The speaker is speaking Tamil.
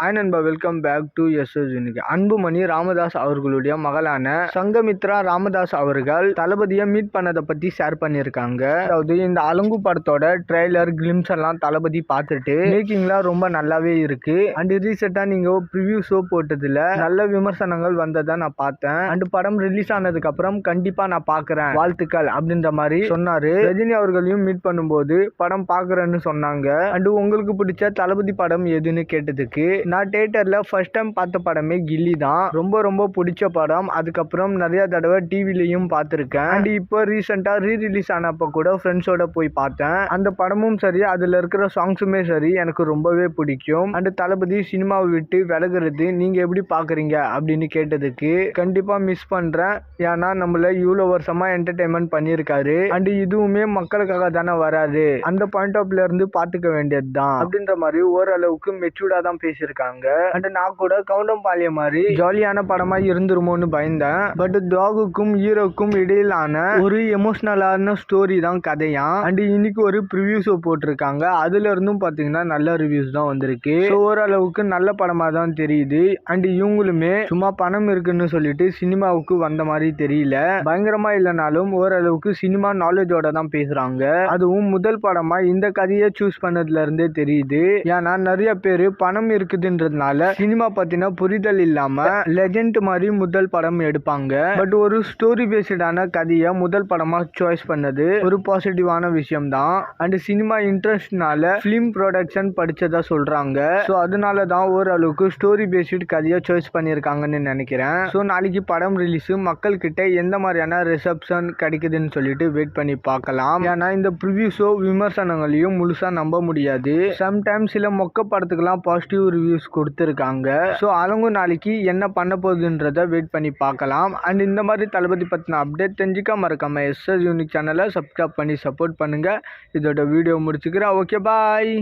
ஹாய் நண்பா, welcome back to SS unique. Anbumani Ramadoss அவர்களுடைய மகளான சங்கமித்ரா ராமதாஸ் அவர்கள் தளபதியை மீட் பண்ணதை பற்றி ஷேர் பண்ணியிருக்காங்க. அதாவது இந்த அலங்கு படத்தோட ட்ரெய்லர் கிளிம்ஸ் எல்லாம் தளபதி பார்த்துட்டு மேக்கிங்லாம் ரொம்ப நல்லாவே இருக்கு. அண்ட் ரீசெண்டாக நீங்கள் ப்ரிவியூ ஷோ போட்டதில் நல்ல விமர்சனங்கள் வந்ததை நான் பார்த்தேன். அண்ட் படம் ரிலீஸ் ஆனதுக்கு அப்புறம் கண்டிப்பாக நான் பார்க்குறேன், வாழ்த்துக்கள் அப்படின்ற மாதிரி சொன்னாரு. ரஜினி அவர்களையும் மீட் பண்ணும்போது படம் பார்க்குறேன்னு சொன்னாங்க. அண்ட் உங்களுக்கு பிடிச்ச தளபதி படம் எதுன்னு கேட்டதுக்கு நான் தியேட்டர்ல ஃபர்ஸ்ட் டைம் பார்த்த படமே கில்லி தான். ரொம்ப ரொம்ப பிடிச்ச படம். அதுக்கப்புறம் நிறைய தடவை டிவிலையும் பார்த்துருக்கேன். அண்ட் இப்போ ரீசெண்டாக ரிலீஸ் ஆனப்போ கூட ஃப்ரெண்ட்ஸோட போய் பார்த்தேன். அந்த படமும் சரி, அதில் இருக்கிற சாங்ஸுமே சரி, எனக்கு ரொம்பவே பிடிக்கும். அண்ட் தளபதி சினிமாவை விட்டு விலகிறது நீங்க எப்படி பார்க்குறீங்க அப்படின்னு கேட்டதுக்கு கண்டிப்பா மிஸ் பண்றேன். ஏன்னா நம்மள இவ்வளோ வருஷமா என்டர்டைன்மெண்ட் பண்ணியிருக்காரு. அண்ட் இதுவுமே மக்களுக்காக தானே வராது, அந்த பாயிண்ட் ஆஃப் வியூல இருந்து பார்த்துக்க வேண்டியது தான் அப்படின்ற மாதிரி ஓரளவுக்கு மெச்சூர்டா தான் பேசியிருக்காங்க. அண்ட் நான் கூட கவுண்டம்பாளையம் மாதிரி ஜாலியான படமா இருந்துருமோன்னு பயந்தேன். பட் டாகுக்கும் ஹீரோக்கும் இடையிலான ஒரு எமோஷனலான ஸ்டோரி தான் கதையா. அண்ட் இன்னைக்கு ஒரு ப்ரிவியூ ஷோ போட்டிருக்காங்க. அதுல இருந்தும் பாத்தீங்கன்னா நல்ல ரிவ்யூஸ் தான் வந்திருக்கு. ஓரளவுக்கு நல்ல படமா தான் தெரியுது. அண்ட் இவங்களுமே சும்மா பணம் இருக்குன்னு சொல்லிட்டு சினிமாவுக்கு வந்த மாதிரி தெரியல. பயங்கரமா இல்லைனாலும் ஓரளவுக்கு சினிமா நாலேஜோட தான் பேசுறாங்க. அதுவும் முதல் படமா இந்த கதையை சூஸ் பண்ணதுல இருந்தே தெரியுது. ஏன்னா நிறைய பேரு பணம் இருக்குதுன்றதுனால சினிமா பத்தின புரிதல் இல்லாம லெஜெண்ட் மாதிரி முதல் படம் எடுப்பாங்க. பட் ஒரு ஸ்டோரி பேஸ்டான கதையை முதல் படமா சாய்ஸ் பண்ணது ஒரு பாசிட்டிவான விஷயம் தான். அண்ட் சினிமா இன்ட்ரெஸ்ட்னால பிலிம் ப்ரொடக்ஷன் படிச்சதா சொல்றாங்க. ஸோ அதனால தான் ஓரளவுக்கு ஸ்டோரி பேஸ்ட் கதையை சாய்ஸ் பண்ணியிருக்காங்கன்னு நினைக்கிறேன். ஸோ நாளைக்கு படம் ரிலீஸ் மக்கள் கிட்ட எந்த மாதிரியான ரிசப்ஷன் கிடைக்குதுன்னு சொல்லிட்டு வெயிட் பண்ணி பார்க்கலாம். ஏன்னா இந்த ப்ரிவியூ ஷோ விமர்சனங்களையும் முழுசா நம்ப முடியாது. சம்டைம்ஸ் சில மொக்க படத்துக்கெல்லாம் பாசிட்டிவ் ரிவ்யூஸ் கொடுத்துருக்காங்க. ஸோ அவங்க நாளைக்கு என்ன பண்ண போகுதுன்றத வெயிட் பண்ணி பார்க்கலாம். அண்ட் இந்த மாதிரி தளபதி பற்றின அப்டேட் தெரிஞ்சுக்க மறக்காம எஸ்எஸ் யூனிக் சேனலை சப்ஸ்கிரைப் பண்ணி சப்போர்ட் பண்ணுங்க. இதோட வீடியோ முடிச்சுக்கிறேன். ஓகே, பாய்.